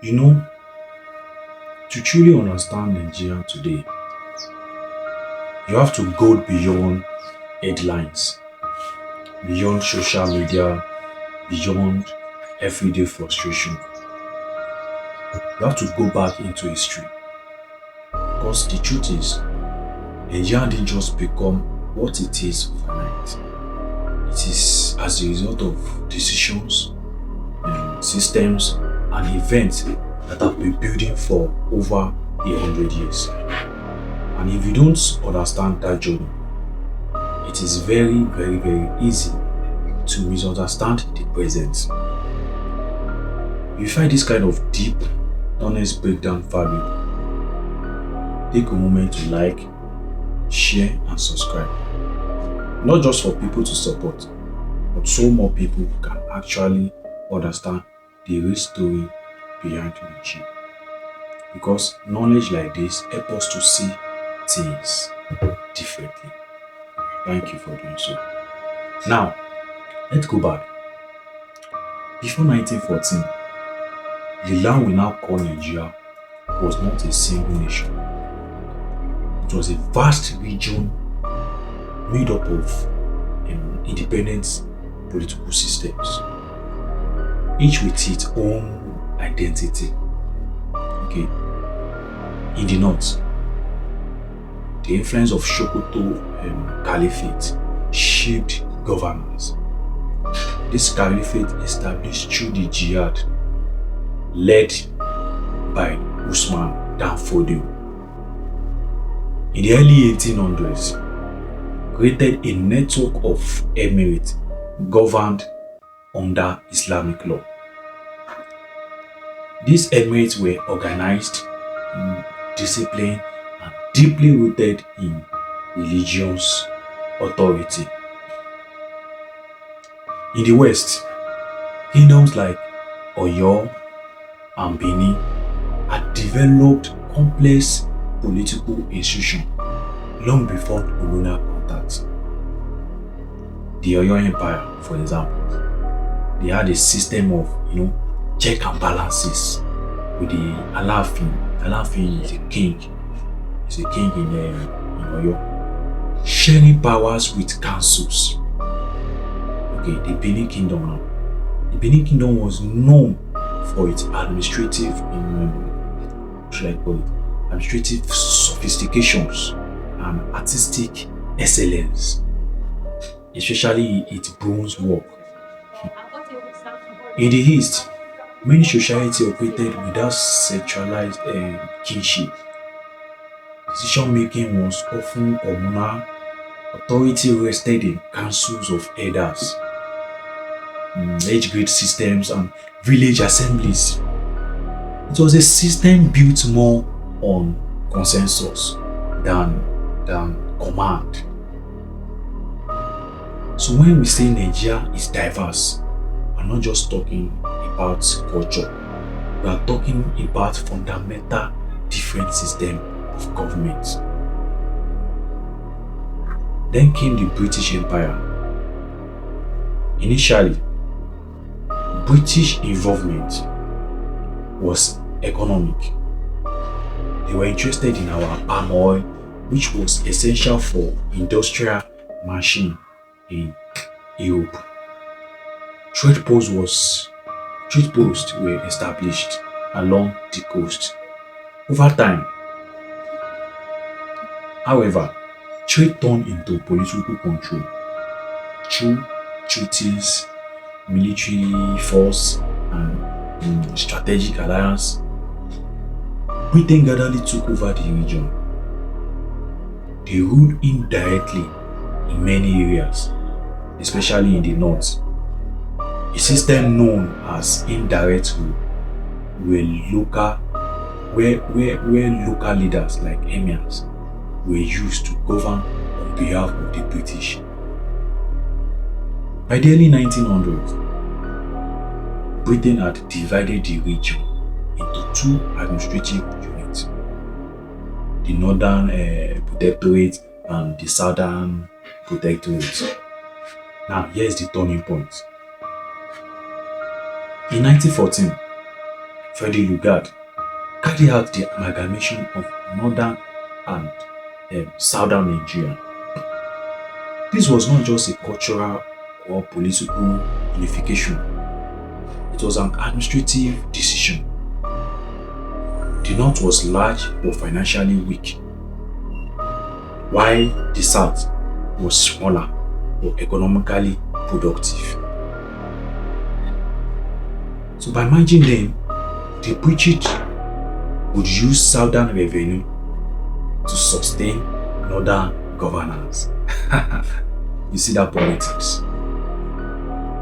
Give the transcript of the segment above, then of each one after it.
You know, to truly understand Nigeria today, you have to go beyond headlines, beyond social media, beyond everyday frustration. You have to go back into history because the truth is, Nigeria didn't just become what it is overnight. It is as a result of decisions, systems, and events that have been building for over 100 years. And if you don't understand that journey, it is very, very, very easy to misunderstand the present. If you find this kind of deep, honest breakdown valuable, take a moment to like, share, and subscribe. Not just for people to support, but so more people can actually understand the real story behind Nigeria. Because knowledge like this help us to see things differently. Thank you for doing so. Now, let's go back. Before 1914, the land we now call Nigeria was not a single nation. It was a vast region made up of independent political systems, each with its own identity. Okay, in the north, the influence of Sokoto Caliphate shaped governance. This caliphate established through the jihad led by Usman Dan Fodio in the early 1800s, created a network of emirates governed under Islamic law. These emirates were organized, disciplined, and deeply rooted in religious authority. In the West, kingdoms like Oyo and Benin had developed complex political institutions long before colonial contact. The Oyo Empire, for example, they had a system of check and balances with the Alaafin. Alaafin is a king. He's a king in Oyo, sharing powers with councils. Okay, the Benin Kingdom now. The Benin Kingdom was known for its administrative, what should I call it? Administrative sophistications and artistic excellence, especially its bronze work. In the East, many societies operated without centralized kingship. Decision making was often communal. Authority rested in councils of elders, age grade systems, and village assemblies. It was a system built more on consensus than command. So when we say Nigeria is diverse, we're not just talking about culture. We are talking about fundamental different system of government. Then came the British Empire. Initially, British involvement was economic. They were interested in our palm oil, which was essential for industrial machine in Europe. Trade posts were established along the coast. Over time, however, trade turned into political control through treaties, military force, and strategic alliance. Britain gradually took over the region. They ruled indirectly in many areas, especially in the north. A system known as indirect rule, where local leaders like emirs were used to govern on behalf of the British. By the early 1900s, Britain had divided the region into two administrative units, the Northern Protectorate and the Southern Protectorate. Now, here's the turning point. In 1914, Freddy Lugard, carried out the amalgamation of northern and southern Nigeria. This was not just a cultural or political unification, it was an administrative decision. The north was large but financially weak, while the south was smaller but economically productive. So by merging them, the British would use southern revenue to sustain northern governance. You see that politics?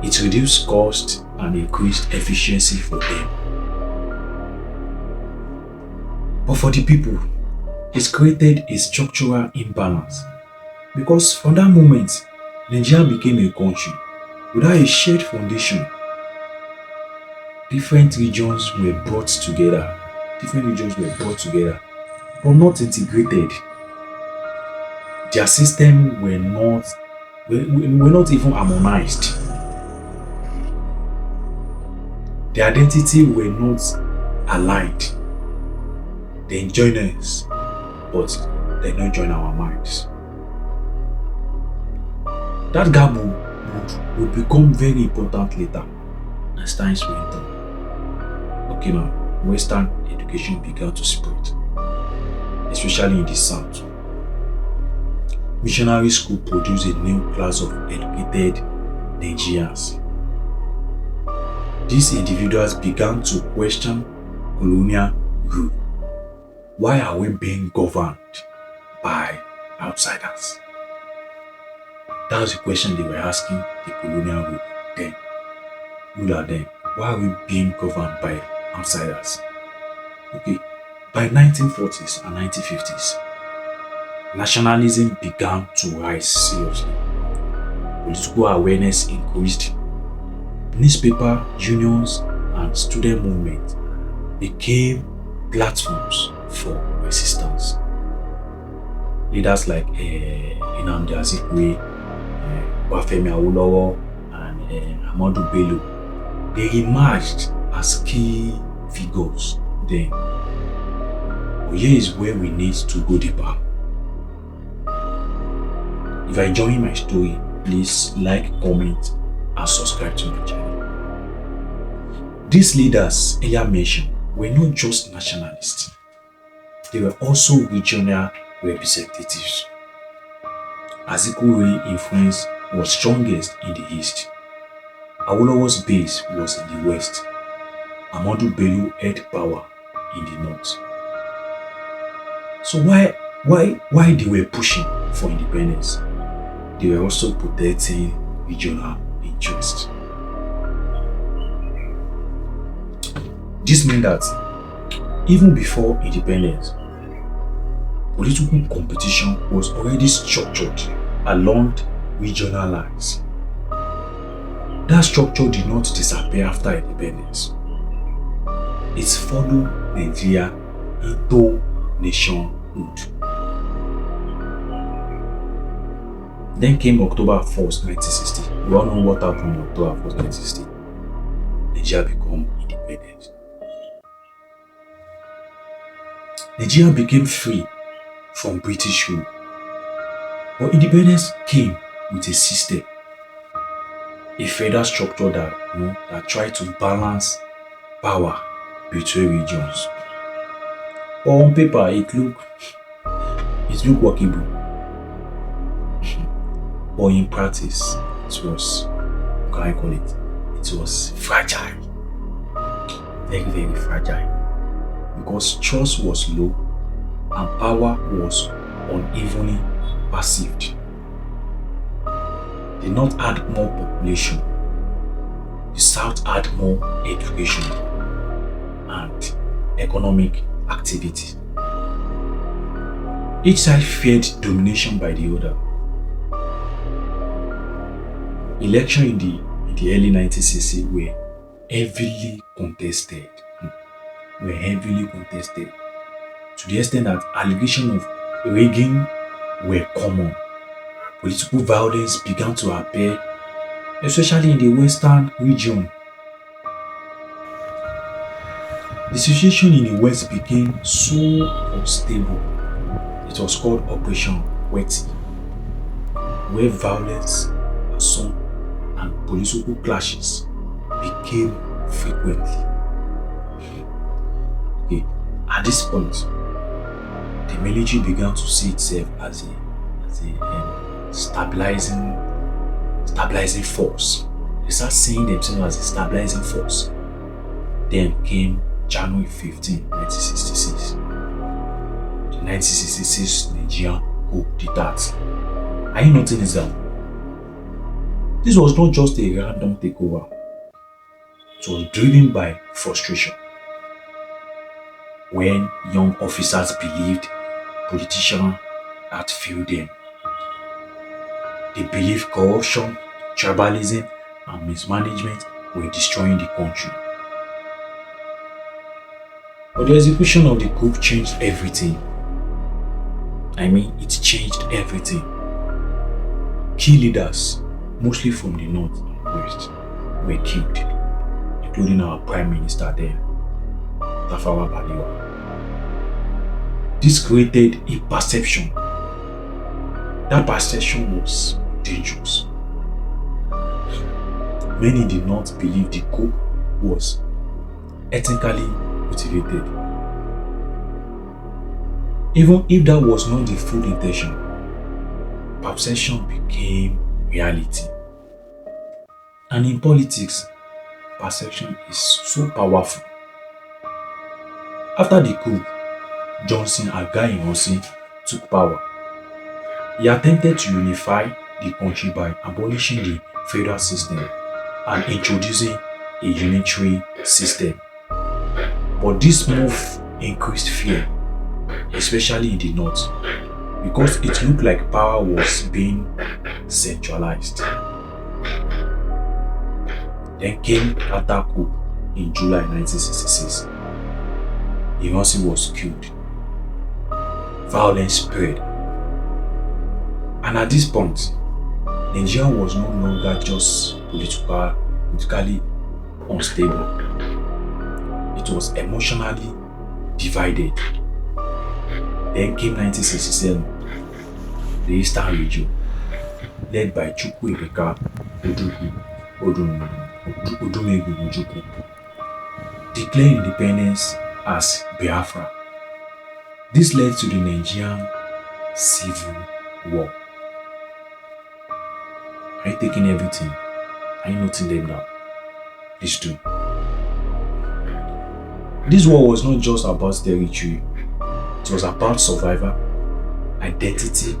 It reduced cost and increased efficiency for them. But for the people, it created a structural imbalance because from that moment, Nigeria became a country without a shared foundation. Different regions were brought together, but not integrated. Their system were not even harmonized. Their identity were not aligned. They join us, but they don't join our minds. That gap would become very important later as times went on. Okay, now Western education began to spread, especially in the South. Missionary school produced a new class of educated Nigerians. These individuals began to question colonial rule. Why are we being governed by outsiders? That was the question they were asking the colonial ruler then. Why are we being governed by outsiders? Okay, by 1940s and 1950s, nationalism began to rise seriously. Political awareness increased. Newspaper, unions, and student movement became platforms for resistance. Leaders like Nnamdi Azikiwe, Bafemi Awolowo, and Ahmadu Bello, they emerged as key figures then. But here is where we need to go deeper. If you are enjoying my story, please like, comment, and subscribe to my channel. These leaders earlier mentioned were not just nationalists, they were also regional representatives. Azikiwe's influence was strongest in the east. Awolowo's base was in the west. Ahmadu Bello held power in the north. So why they were pushing for independence? They were also protecting regional interests. This meant that even before independence, political competition was already structured along regional lines. That structure did not disappear after independence. It followed Nigeria into nationhood. Then came October 1st, 1960. We all know what happened on October 1st, 1960. Nigeria became independent. Nigeria became free from British rule. But independence came with a system, a federal structure that tried to balance power between regions. But on paper, it looked workable. But in practice, it was, how can I call it? It was fragile. Very, very fragile. Because trust was low and power was unevenly perceived. The North had more population, the South had more education and economic activity. Each side feared domination by the other. Elections in the early 1960s were heavily contested. To the extent that allegations of rigging were common. Political violence began to appear, especially in the western region. The situation in the West became so unstable. It was called Operation Wetty, where violence, assault, and political clashes became frequently. Okay. At this point, the military began to see itself as a stabilizing force. They start seeing themselves as a stabilizing force. Then came January 15, 1966. The 1966 Nigerian coup d'etat. Are you noting this down? This was not just a random takeover. It was driven by frustration when young officers believed politicians had failed them. They believed corruption, tribalism, and mismanagement were destroying the country. But the execution of the coup changed everything. It changed everything. Key leaders, mostly from the north and west, were killed, including our Prime Minister then, Tafawa Balewa. This created a perception. That perception was dangerous. Many did not believe the coup was ethnically motivated. Even if that was not the full intention, perception became reality. And in politics, perception is so powerful. After the coup, Johnson Againwosi took power. He attempted to unify the country by abolishing the federal system and introducing a unitary system. But this move increased fear, especially in the north, because it looked like power was being centralized. Then came Carter coup in July 1966. Ironsi was killed. Violence spread. And at this point, Nigeria was no longer just politically unstable. It was emotionally divided. Then came 1967, the Eastern region, led by Chukwuemeka Odumegu Ojukwu, declared independence as Biafra. This led to the Nigerian Civil War. Are you taking everything? Are you noting them down? Please do. This war was not just about territory, it was about survival, identity,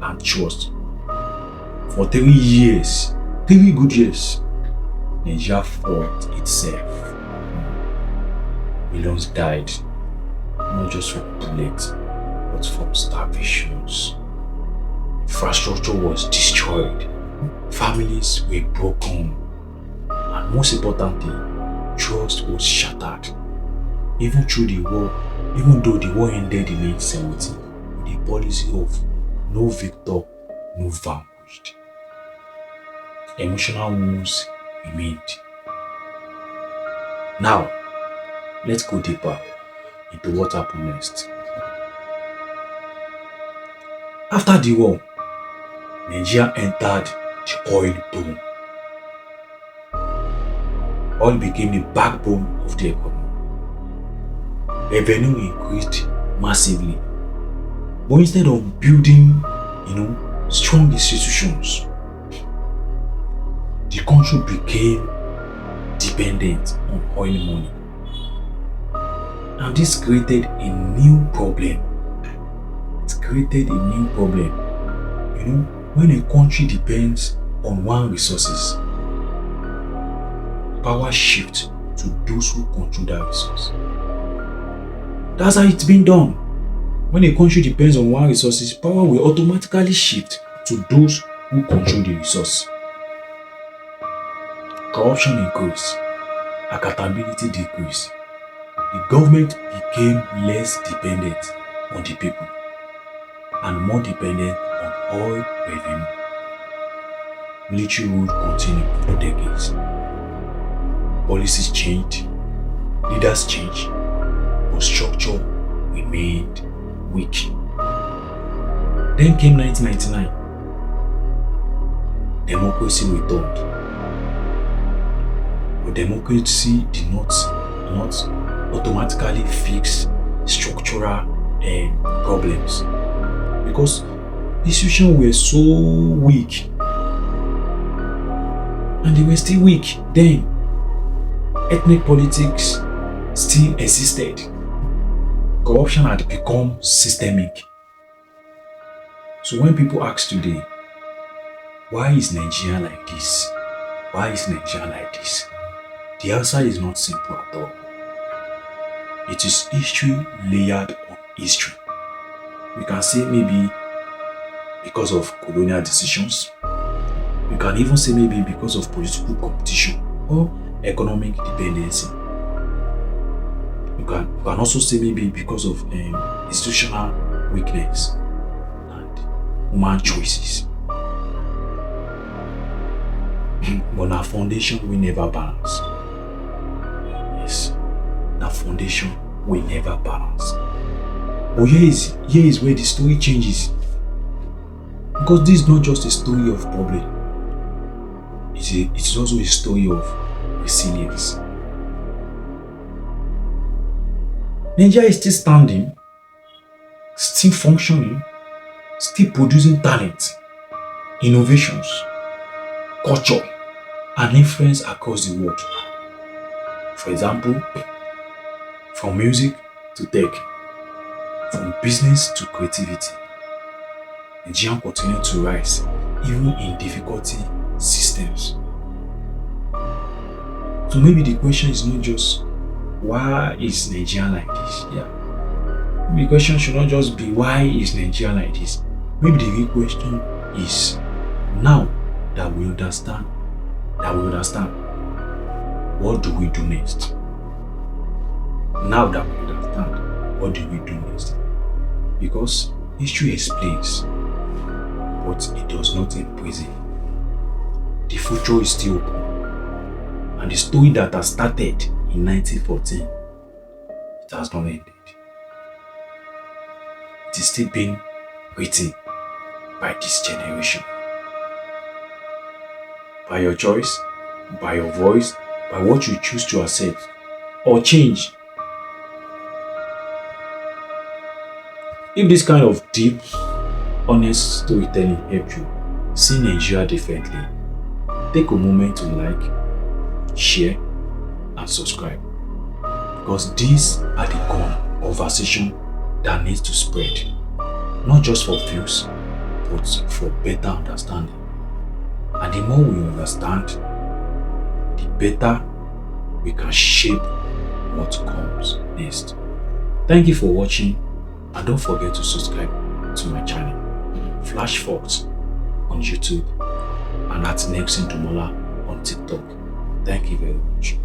and trust. For 3 years, 3 good years, Nigeria fought itself. Millions died, not just from bullets, but from starvations. Infrastructure was destroyed, families were broken, and most importantly, trust was shattered. Even though the war ended in 1970, with the policy of no victor, no vanquished. Emotional wounds remained. Now, let's go deeper into what happened next. After the war, Nigeria entered the oil boom. Oil became the backbone of the economy. Revenue increased massively. But instead of building, strong institutions, the country became dependent on oil money. And this created a new problem. It created a new problem. When a country depends on one resources, power shifts to those who control that resource. That's how it's been done. When a country depends on one resources, power will automatically shift to those who control the resource. Corruption increased, accountability decreased. The government became less dependent on the people and more dependent on oil revenue. Military rule continued for decades. Policies changed, leaders changed, but structure remained weak. Then came 1999. Democracy returned. But democracy did not automatically fix structural problems, because institutions were so weak, and they were still weak then. Ethnic politics still existed. Corruption had become systemic. So when people ask today, why is Nigeria like this? Why is Nigeria like this? The answer is not simple at all. It is history layered on history. We can say maybe because of colonial decisions. We can even say maybe because of political competition or economic dependency. You can also say maybe because of institutional weakness and human choices. But our foundation will never balance. Yes, our foundation will never balance. But here is where the story changes. Because this is not just a story of problem. It is also a story of resilience. Nigeria is still standing, still functioning, still producing talent, innovations, culture, and influence across the world. For example, from music to tech, from business to creativity, Nigeria continue to rise even in difficulty systems. So maybe the question is not just why is Nigeria like this? Yeah. Maybe the question should not just be why is Nigeria like this? Maybe the real question is, now that we understand, what do we do next? Now that we understand, what do we do next? Because history explains, but it does not imprison. The future is still open. And the story that has started in 1914, it has not ended. It is still being written by this generation. By your choice, by your voice, by what you choose to accept or change. If this kind of deep, honest storytelling helped you see Nigeria differently, take a moment to like, share, and subscribe. Because these are the conversation that needs to spread. Not just for views, but for better understanding. And the more we understand, the better we can shape what comes next. Thank you for watching, and don't forget to subscribe to my channel, Flash Fox on YouTube, and at Nexin Dumola on TikTok. Thank you very much.